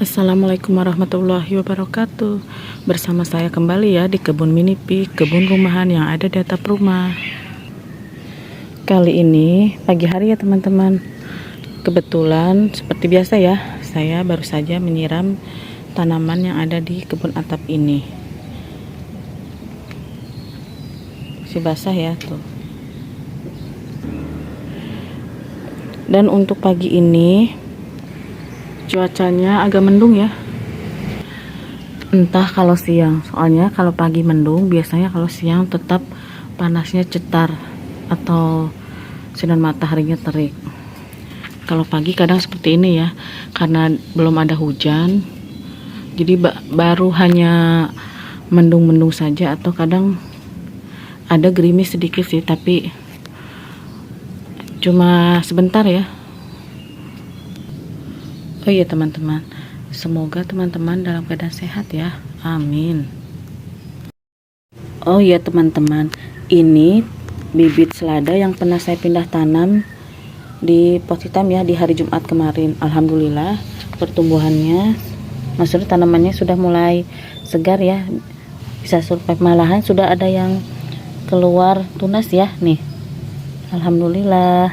Assalamualaikum warahmatullahi wabarakatuh. Bersama saya kembali ya di kebun mini pig, kebun rumahan yang ada di atap rumah. Kali ini pagi hari ya teman-teman. Kebetulan seperti biasa ya, saya baru saja menyiram tanaman yang ada di kebun atap ini. Masih basah ya tuh. Dan untuk pagi ini cuacanya agak mendung ya, entah kalau siang, soalnya kalau pagi mendung, biasanya kalau siang tetap panasnya cetar atau sinar mataharinya terik. Kalau pagi kadang seperti ini ya, karena belum ada hujan, jadi baru hanya mendung-mendung saja, atau kadang ada gerimis sedikit sih, tapi cuma sebentar ya. Oh iya teman-teman, semoga teman-teman dalam keadaan sehat ya, amin. Oh iya teman-teman, ini bibit selada yang pernah saya pindah tanam di pot hitam ya di hari Jumat kemarin. Alhamdulillah pertumbuhannya, maksudnya tanamannya sudah mulai segar ya, bisa survive, malahan sudah ada yang keluar tunas ya nih. Alhamdulillah,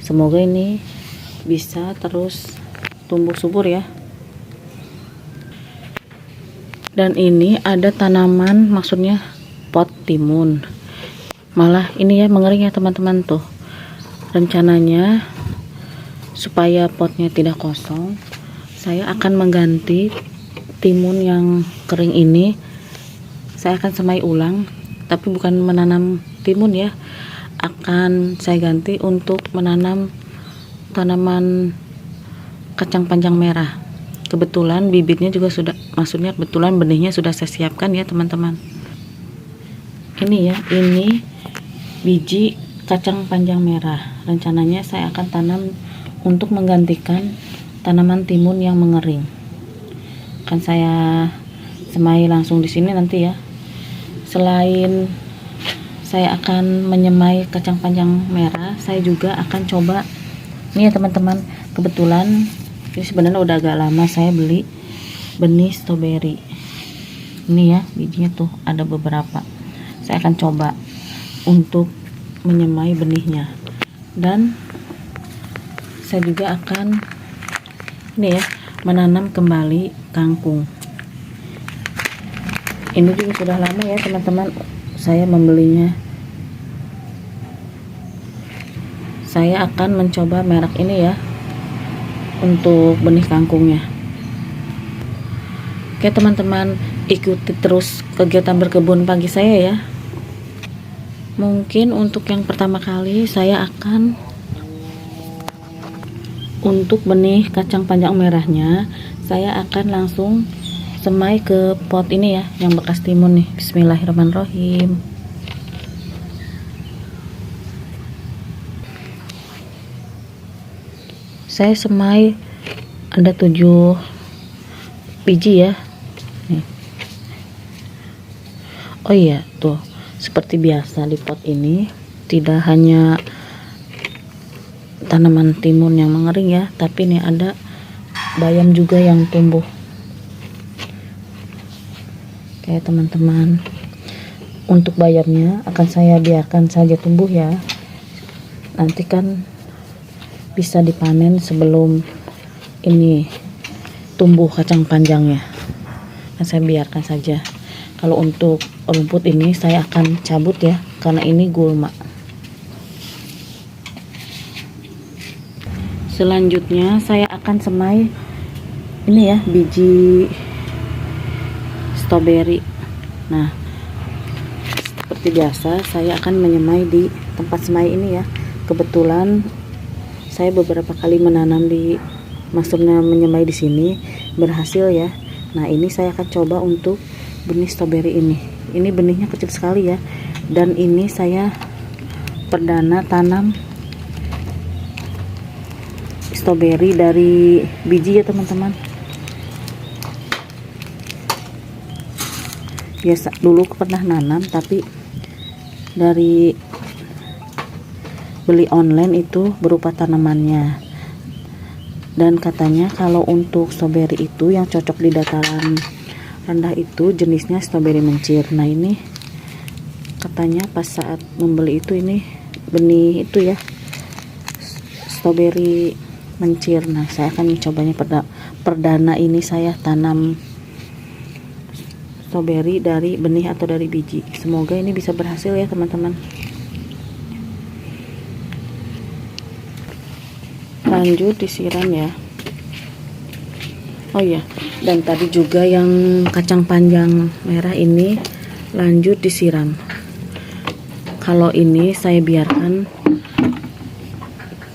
semoga ini bisa terus tumbuh subur ya. Dan ini ada tanaman, maksudnya pot timun, malah ini ya mengering ya teman-teman tuh. Rencananya supaya potnya tidak kosong, saya akan mengganti timun yang kering ini. Saya akan semai ulang, tapi bukan menanam timun ya, akan saya ganti untuk menanam tanaman kacang panjang merah. Kebetulan bibitnya juga sudah, maksudnya kebetulan benihnya sudah saya siapkan ya teman-teman. Ini ya, ini biji kacang panjang merah. Rencananya saya akan tanam untuk menggantikan tanaman timun yang mengering. Akan saya semai langsung di sini nanti ya. Selain saya akan menyemai kacang panjang merah, saya juga akan coba ini ya teman-teman. Kebetulan ini sebenarnya udah agak lama saya beli benih stroberi. Ini ya bijinya tuh ada beberapa. Saya akan coba untuk menyemai benihnya. Dan saya juga akan ini ya menanam kembali kangkung. Ini juga sudah lama ya teman-teman saya membelinya. Saya akan mencoba merek ini ya untuk benih kangkungnya. Oke teman-teman, ikuti terus kegiatan berkebun pagi saya ya. Mungkin untuk yang pertama kali saya akan untuk benih kacang panjang merahnya, saya akan langsung semai ke pot ini ya yang bekas timun nih. Bismillahirrahmanirrahim. Saya semai ada 7 biji ya nih. Oh iya tuh, seperti biasa di pot ini tidak hanya tanaman timun yang mengering ya, tapi nih ada bayam juga yang tumbuh. Oke teman-teman, untuk bayamnya akan saya biarkan saja tumbuh ya, nanti kan bisa dipanen sebelum ini tumbuh kacang panjangnya. Nah, saya biarkan saja. Kalau untuk rumput ini saya akan cabut ya, karena ini gulma. Selanjutnya saya akan semai ini ya biji stroberi. Nah, seperti biasa saya akan menyemai di tempat semai ini ya. Kebetulan saya beberapa kali menanam di, maksudnya menyemai di sini berhasil ya. Nah ini saya akan coba untuk benih stroberi ini. Ini benihnya kecil sekali ya. Dan ini saya perdana tanam stroberi dari biji ya teman-teman. Biasa dulu pernah nanam, tapi dari beli online itu berupa tanamannya. Dan katanya kalau untuk stroberi itu yang cocok di dataran rendah itu jenisnya stroberi mencir. Nah ini katanya pas saat membeli itu ini benih itu ya, stroberi mencir. Nah saya akan mencobanya perdana ini, saya tanam stroberi dari benih atau dari biji. Semoga ini bisa berhasil ya teman-teman. Lanjut disiram ya. Oh iya, dan tadi juga yang kacang panjang merah ini lanjut disiram. Kalau ini saya biarkan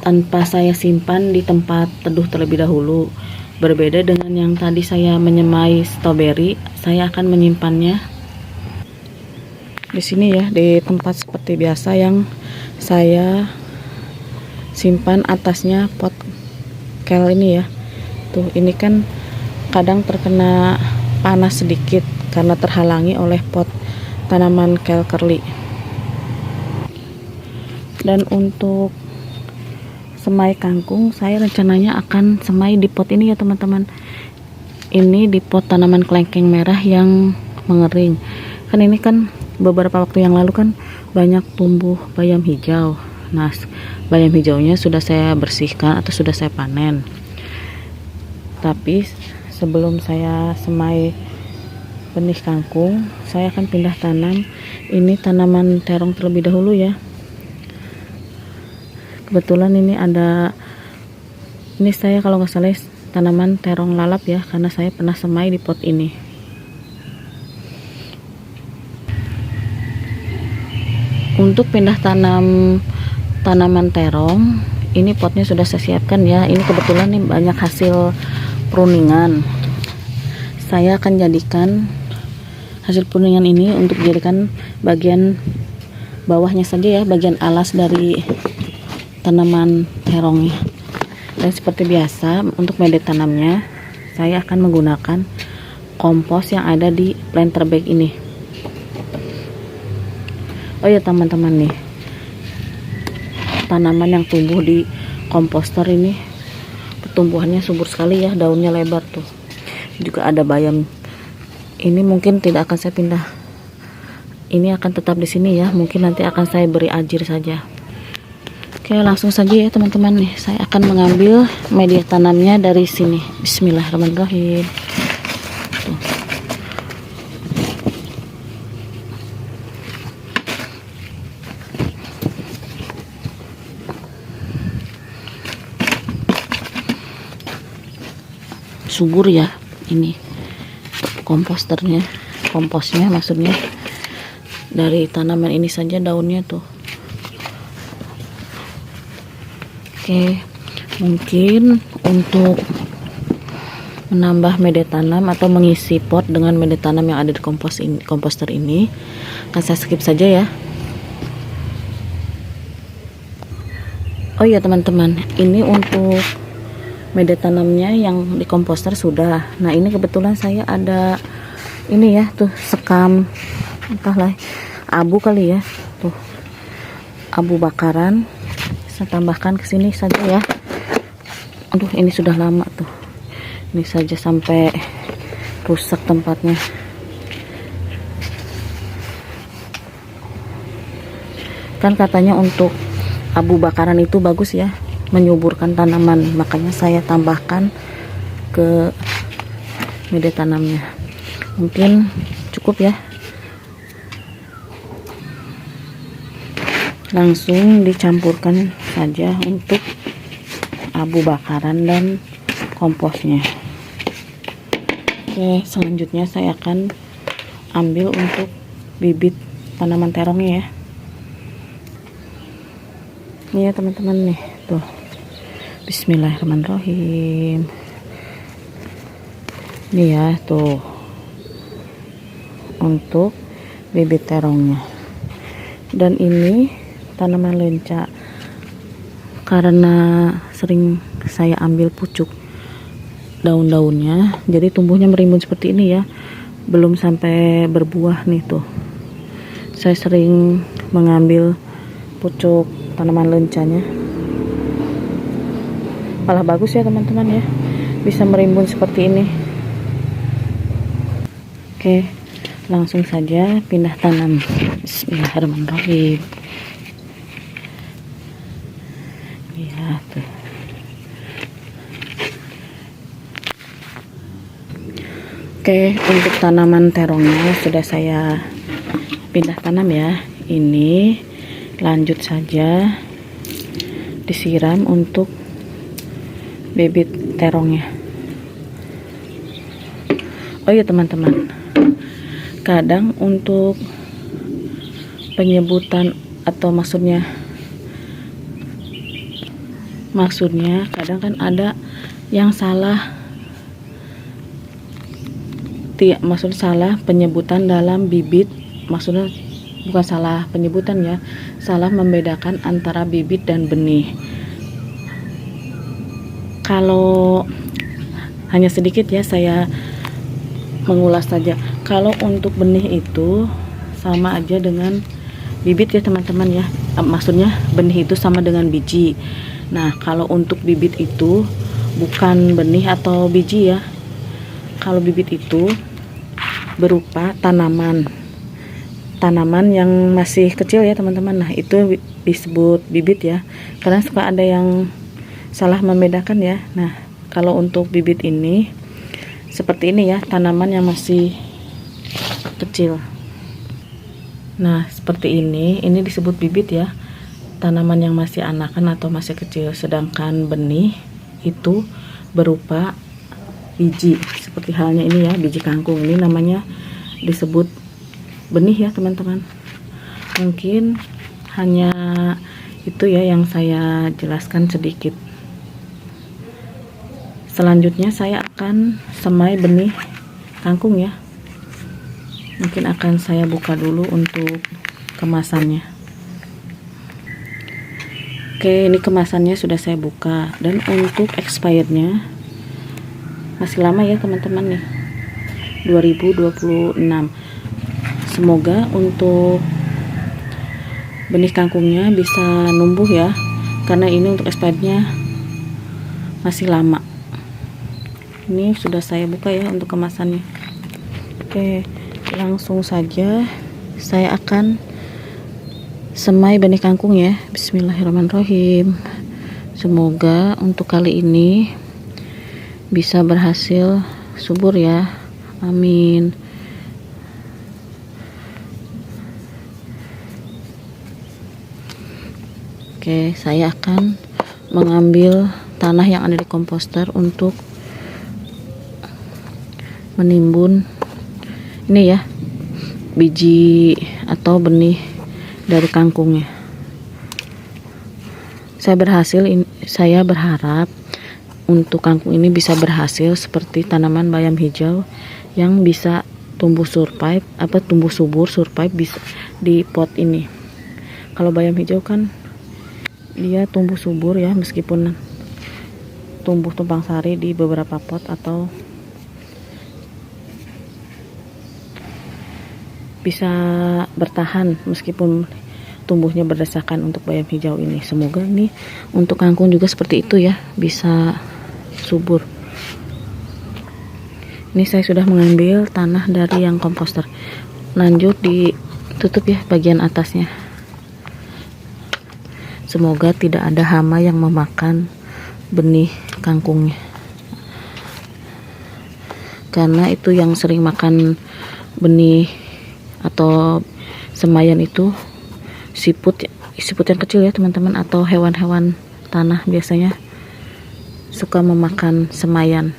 tanpa saya simpan di tempat teduh terlebih dahulu. Berbeda dengan yang tadi saya menyemai stroberi, saya akan menyimpannya di sini ya, di tempat seperti biasa yang saya simpan atasnya pot kel ini ya. Tuh, ini kan kadang terkena panas sedikit karena terhalangi oleh pot tanaman kel curly. Dan untuk semai kangkung, saya rencananya akan semai di pot ini ya teman-teman. Ini di pot tanaman kelengkeng merah yang mengering. Kan ini kan beberapa waktu yang lalu kan banyak tumbuh bayam hijau. Nah, bayam hijaunya sudah saya bersihkan atau sudah saya panen. Tapi sebelum saya semai benih kangkung, saya akan pindah tanam ini tanaman terong terlebih dahulu ya. Kebetulan ini ada, ini saya kalau nggak salah tanaman terong lalap ya, karena saya pernah semai di pot ini. Untuk pindah tanam tanaman terong, ini potnya sudah saya siapkan ya. Ini kebetulan nih banyak hasil pruningan. Saya akan jadikan hasil pruningan ini untuk dijadikan bagian bawahnya saja ya, bagian alas dari tanaman terongnya. Dan seperti biasa untuk media tanamnya saya akan menggunakan kompos yang ada di planter bag ini. Oh ya teman-teman nih, tanaman yang tumbuh di komposter ini pertumbuhannya subur sekali ya, daunnya lebar tuh. Juga ada bayam. Ini mungkin tidak akan saya pindah. Ini akan tetap di sini ya. Mungkin nanti akan saya beri ajir saja. Oke, langsung saja ya teman-teman nih. Saya akan mengambil media tanamnya dari sini. Bismillahirrahmanirrahim. Tuh. Subur ya ini komposnya maksudnya. Dari tanaman ini saja daunnya tuh. Oke, mungkin untuk menambah media tanam atau mengisi pot dengan media tanam yang ada di komposter ini akan saya skip saja ya. Oh iya teman-teman, ini untuk media tanamnya yang di komposter sudah. Nah ini kebetulan saya ada ini ya, tuh sekam entahlah abu kali ya, tuh abu bakaran. Saya tambahkan ke sini saja ya. Aduh ini sudah lama tuh, ini saja sampai rusak tempatnya. Kan katanya untuk abu bakaran itu bagus ya, menyuburkan tanaman, makanya saya tambahkan ke media tanamnya. Mungkin cukup ya. Langsung dicampurkan saja untuk abu bakaran dan komposnya. Oke, selanjutnya saya akan ambil untuk bibit tanaman terongnya ya. Ini ya teman-teman nih, tuh. Bismillahirrahmanirrahim. Ini ya tuh untuk bibit terongnya. Dan ini tanaman lenca, karena sering saya ambil pucuk daun-daunnya, jadi tumbuhnya merimbun seperti ini ya, belum sampai berbuah nih tuh. Saya sering mengambil pucuk tanaman lencanya. malah bagus ya teman-teman ya, bisa merimbun seperti ini. Oke, langsung saja pindah tanam. Bismillahirrahmanirrahim. Ya tuh. Oke, untuk tanaman terongnya sudah saya pindah tanam ya. Ini lanjut saja disiram untuk bibit terongnya. Oh iya teman-teman, kadang untuk penyebutan atau maksudnya kadang kan ada yang salah, maksudnya salah penyebutan dalam bibit, maksudnya bukan salah penyebutan ya, salah membedakan antara bibit dan benih. Kalau hanya sedikit ya saya mengulas saja. Kalau untuk benih itu sama aja dengan bibit ya teman-teman ya, maksudnya benih itu sama dengan biji. Nah kalau untuk bibit itu bukan benih atau biji ya. Kalau bibit itu berupa tanaman yang masih kecil ya teman-teman. Nah itu disebut bibit ya, karena suka ada yang salah membedakan ya. Nah kalau untuk bibit ini seperti ini ya, tanaman yang masih kecil. Nah seperti ini disebut bibit ya, tanaman yang masih anakan atau masih kecil. Sedangkan benih itu berupa biji, seperti halnya ini ya, biji kangkung. Ini namanya disebut benih ya teman-teman. Mungkin hanya itu ya yang saya jelaskan sedikit. Selanjutnya saya akan semai benih kangkung ya. Mungkin akan saya buka dulu untuk kemasannya. Oke, ini kemasannya sudah saya buka, dan untuk expirednya masih lama ya teman-teman nih, 2026. Semoga untuk benih kangkungnya bisa numbuh ya, karena ini untuk expirednya masih lama. Ini sudah saya buka ya untuk kemasannya. Oke, langsung saja saya akan semai benih kangkung ya. Bismillahirrahmanirrahim. Semoga untuk kali ini bisa berhasil subur ya, amin. Oke, saya akan mengambil tanah yang ada di komposter untuk menimbun ini ya, biji atau benih dari kangkungnya. Saya berharap untuk kangkung ini bisa berhasil seperti tanaman bayam hijau yang bisa tumbuh subur survive bisa di pot ini. Kalau bayam hijau kan dia tumbuh subur ya, meskipun tumbuh tumpang sari di beberapa pot atau bisa bertahan meskipun tumbuhnya berdesakan. Untuk bayam hijau ini semoga nih untuk kangkung juga seperti itu ya, bisa subur. Ini saya sudah mengambil tanah dari yang komposter, lanjut ditutup ya bagian atasnya. Semoga tidak ada hama yang memakan benih kangkungnya, karena itu yang sering makan benih atau semayan itu siput yang kecil ya teman-teman, atau hewan-hewan tanah biasanya suka memakan semayan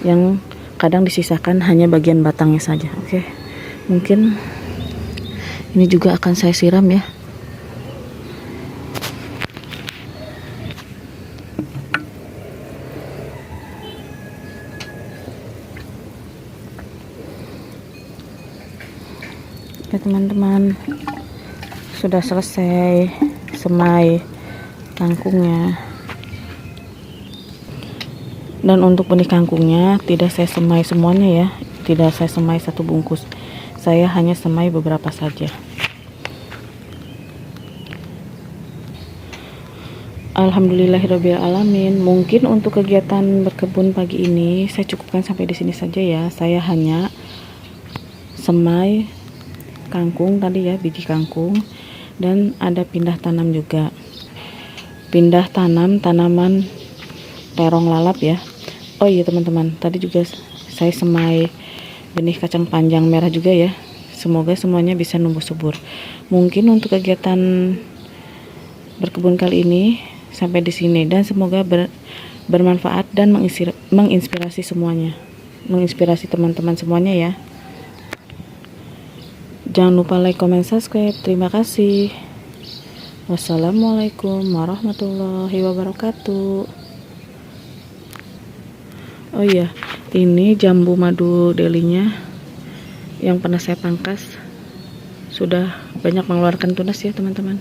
yang kadang disisakan hanya bagian batangnya saja. Oke, mungkin ini juga akan saya siram ya. Oke teman-teman, sudah selesai semai kangkungnya. Dan untuk benih kangkungnya tidak saya semai semuanya ya, tidak saya semai satu bungkus, saya hanya semai beberapa saja. Alhamdulillahirabbil alamin. Mungkin untuk kegiatan berkebun pagi ini saya cukupkan sampai di sini saja ya. Saya hanya semai kangkung tadi ya, biji kangkung, dan ada pindah tanam juga. Pindah tanam tanaman terong lalap ya. Oh iya teman-teman, tadi juga saya semai benih kacang panjang merah juga ya. Semoga semuanya bisa numbuh subur. Mungkin untuk kegiatan berkebun kali ini sampai di sini, dan semoga bermanfaat dan menginspirasi semuanya, menginspirasi teman-teman semuanya ya. Jangan lupa like, comment, subscribe. Terima kasih. Wassalamualaikum warahmatullahi wabarakatuh. Oh iya, ini jambu madu delinya yang pernah saya pangkas sudah banyak mengeluarkan tunas ya teman-teman.